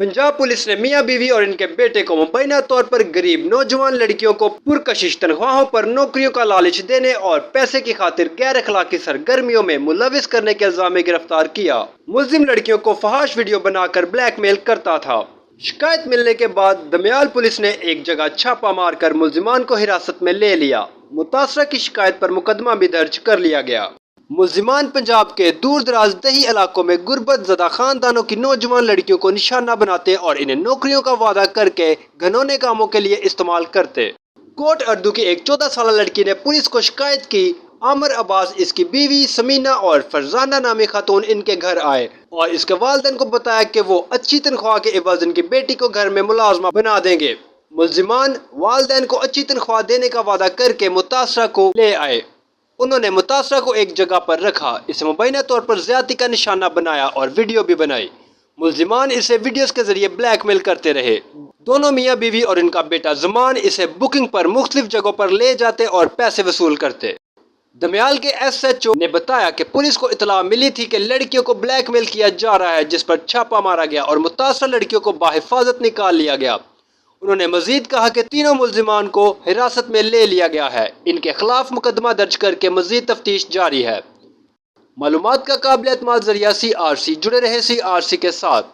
Punjab police ने मियां बीवी और इनके बेटे को मुबैना तौर पर गरीब नौजवान लड़कियों को पुरकशिश तनख्वाहों पर नौकरियों का लालच देने और पैसे की खातिर गैर अखलाकी सरगर्मियों में मुलविस करने के इल्जाम में गिरफ्तार किया। मुलजिम लड़कियों को फहाश वीडियो बनाकर ब्लैकमेल करता था। शिकायत मिलने के बाद दमियाल पुलिस ने एक जगह छापा मारकर मुलजिमान को हिरासत में ले लिया। मुतासरा की शिकायत पर मुकदमा भी दर्ज कर लिया गया। मुलजिमान पंजाब के दूर दराज दही इलाकों में गुर्बत ज़दा खानदानों की नौजवान लड़कियों को निशाना बनाते और इन्हें नौकरियों का वादा करके घनौने कामों के लिए इस्तेमाल करते। कोट अर्दू की एक 14 साल लड़की ने पुलिस को शिकायत की। आमिर अब्बास, इसकी बीवी समीना और फरजाना नामी खातून इनके घर आए और इसके वालिदैन को बताया कि वो अच्छी तनख्वाह के एवज इनकी बेटी को घर में मुलाजमा बना देंगे। मुलजिमान वालिदैन को अच्छी तनख्वाह देने का वादा करके मुतासरा को ले आए। उन्होंने मुतासरा को एक जगह पर रखा, इसे मुबैना तौर पर ज्यादती का निशाना बनाया और वीडियो भी बनाई। मुलजिमान इसे वीडियोस के जरिए ब्लैकमेल करते रहे। दोनों मियां बीवी और इनका बेटा जमान इसे बुकिंग पर मुख्तलिफ जगहों पर ले जाते और पैसे वसूल करते। दमियाल के SHO ने बताया कि पुलिस को इतला मिली थी कि लड़कियों को ब्लैकमेल किया जा रहा है, जिस पर छापा मारा गया और मुतासरा लड़कियों को बाहिफाजत निकाल लिया गया। उन्होंने मजीद कहा कि तीनों मुलजिमान को हिरासत में ले लिया गया है। इनके खिलाफ मुकदमा दर्ज करके मजीद तफ्तीश जारी है। मालूमात का काबिल एतमाद जरिया CRC जुड़े रहे CRC के साथ।